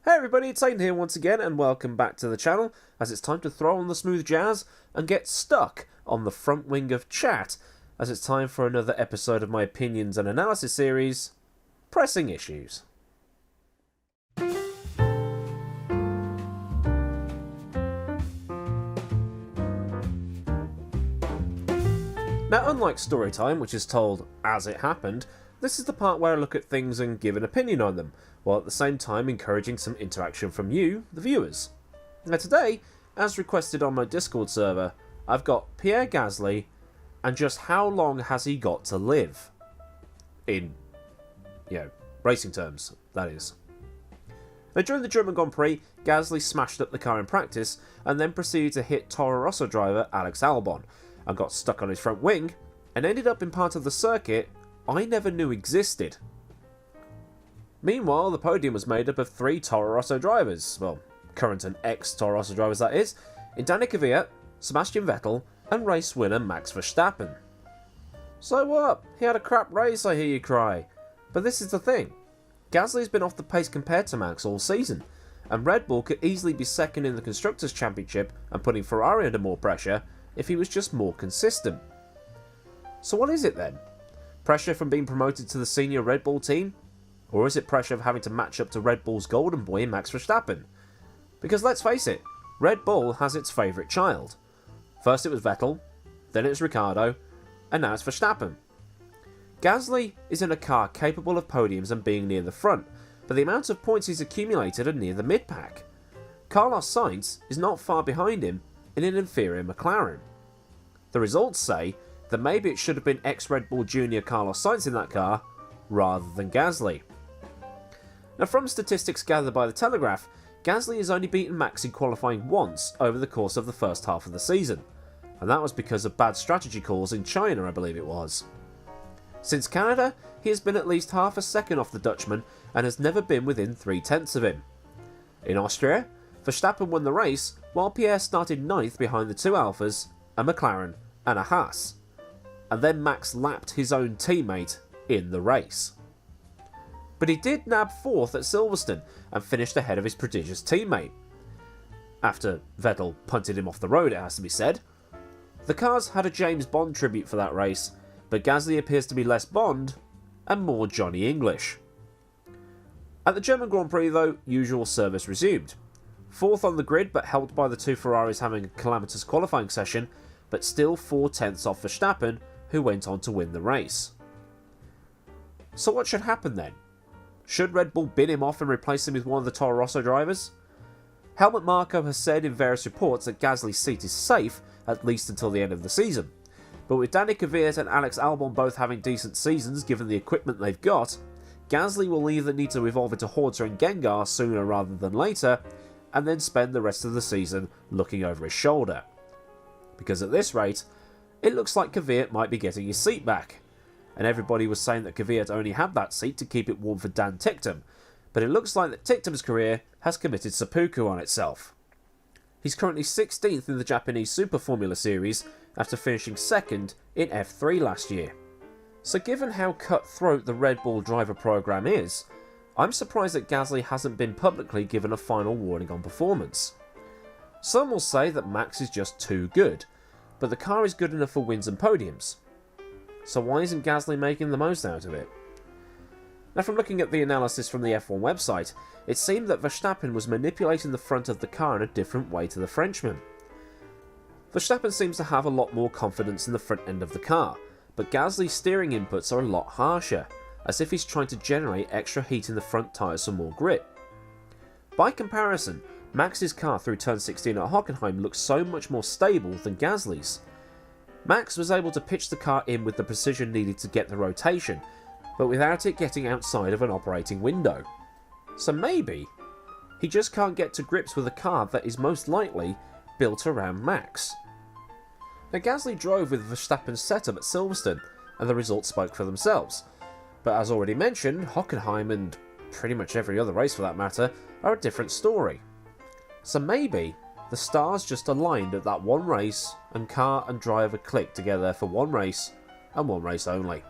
Hey everybody, it's Aiden here once again, and welcome back to the channel, as it's time to throw on the smooth jazz and get stuck on the front wing of chat, as it's time for another episode of my opinions and analysis series, Pressing Issues. Now, unlike Storytime, which is told as it happened, this is the part where I look at things and give an opinion on them, while at the same time encouraging some interaction from you, the viewers. Now today, as requested on my Discord server, I've got Pierre GASLY, and just how long has he got to live? In, racing terms, that is. Now during the German Grand Prix, GASLY smashed up the car in practice, and then proceeded to hit Toro Rosso driver Alex Albon, and got stuck on his front wing, and ended up in part of the circuit I never knew existed. Meanwhile, the podium was made up of 3 Toro Rosso drivers, well, current and ex-Toro Rosso drivers that is, in Danny Kvyat, Sebastian Vettel, and race winner Max Verstappen. So what? He had a crap race, I hear you cry. But this is the thing. GASLY's been off the pace compared to Max all season, and Red Bull could easily be second in the Constructors' Championship and putting Ferrari under more pressure if he was just more consistent. So what is it then? Pressure from being promoted to the senior Red Bull team? Or is it pressure of having to match up to Red Bull's golden boy Max Verstappen? Because let's face it, Red Bull has its favourite child. First it was Vettel, then it was Ricciardo, and now it's Verstappen. GASLY is in a car capable of podiums and being near the front, but the amount of points he's accumulated are near the mid-pack. Carlos Sainz is not far behind him in an inferior McLaren. The results say that maybe it should have been ex-Red Bull Junior Carlos Sainz in that car, rather than GASLY. Now from statistics gathered by the Telegraph, GASLY has only beaten Max in qualifying once over the course of the first half of the season, and that was because of bad strategy calls in China, I believe it was. Since Canada, he has been at least half a second off the Dutchman and has never been within 3/10 of him. In Austria, Verstappen won the race, while Pierre started 9th behind the 2 Alphas, a McLaren and a Haas, and then Max lapped his own teammate in the race. But he did nab 4th at Silverstone and finished ahead of his prodigious teammate. After Vettel punted him off the road, it has to be said. The cars had a James Bond tribute for that race, but GASLY appears to be less Bond and more Johnny English. At the German Grand Prix though, usual service resumed. 4th on the grid, but helped by the 2 Ferraris having a calamitous qualifying session, but still 4/10 off Verstappen, who went on to win the race. So what should happen then? Should Red Bull bin him off and replace him with one of the Toro Rosso drivers? Helmut Marko has said in various reports that GASLY's seat is safe, at least until the end of the season. But with Danny Kvyat and Alex Albon both having decent seasons given the equipment they've got, GASLY will either need to evolve into Horta and Gengar sooner rather than later, and then spend the rest of the season looking over his shoulder. Because at this rate, it looks like Kvyat might be getting his seat back. And everybody was saying that Kvyat only had that seat to keep it warm for Dan Ticktum, but it looks like that Ticktum's career has committed seppuku on itself. He's currently 16th in the Japanese Super Formula Series after finishing 2nd in F3 last year. So given how cutthroat the Red Bull driver program is, I'm surprised that GASLY hasn't been publicly given a final warning on performance. Some will say that Max is just too good, but the car is good enough for wins and podiums. So why isn't GASLY making the most out of it? Now from looking at the analysis from the F1 website, it seemed that Verstappen was manipulating the front of the car in a different way to the Frenchman. Verstappen seems to have a lot more confidence in the front end of the car, but GASLY's steering inputs are a lot harsher, as if he's trying to generate extra heat in the front tyres for more grip. By comparison, Max's car through turn 16 at Hockenheim looks so much more stable than GASLY's. Max was able to pitch the car in with the precision needed to get the rotation, but without it getting outside of an operating window. So maybe he just can't get to grips with a car that is most likely built around Max. Now GASLY drove with Verstappen's setup at Silverstone, and the results spoke for themselves. But as already mentioned, Hockenheim and pretty much every other race for that matter are a different story. So maybe the stars just aligned at that one race, and car and driver clicked together for one race, and one race only.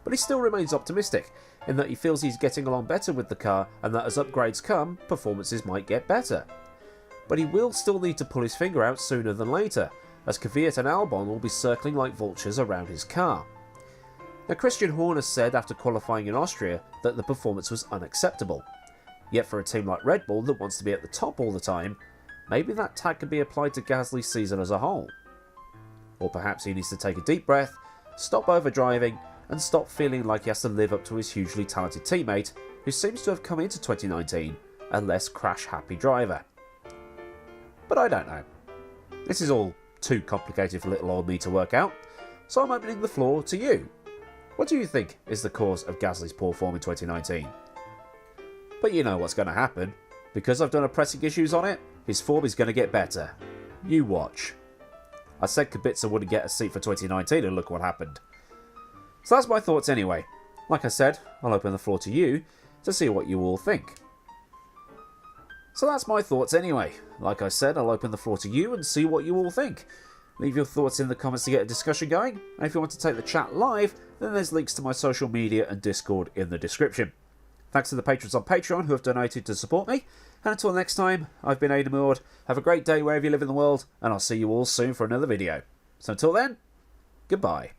But he still remains optimistic, in that he feels he's getting along better with the car and that as upgrades come, performances might get better. But he will still need to pull his finger out sooner than later, as Kvyat and Albon will be circling like vultures around his car. Now, Christian Horner said after qualifying in Austria that the performance was unacceptable. Yet for a team like Red Bull that wants to be at the top all the time, maybe that tag could be applied to Gasly's season as a whole. Or perhaps he needs to take a deep breath, stop overdriving, and stop feeling like he has to live up to his hugely talented teammate, who seems to have come into 2019 a less crash-happy driver. But I don't know. This is all too complicated for little old me to work out, so I'm opening the floor to you. What do you think is the cause of Gasly's poor form in 2019? But you know what's going to happen. Because I've done a pressing issues on it, his form is going to get better. You watch. I said Kubica wouldn't get a seat for 2019 and look what happened. So that's my thoughts anyway. Like I said, I'll open the floor to you to see what you all think. So that's my thoughts anyway. Like I said, I'll open the floor to you and see what you all think. Leave your thoughts in the comments to get a discussion going, and if you want to take the chat live, then there's links to my social media and Discord in the description. Thanks to the patrons on Patreon who have donated to support me, and until next time, I've been Adamord. Have a great day wherever you live in the world, and I'll see you all soon for another video. So until then, goodbye.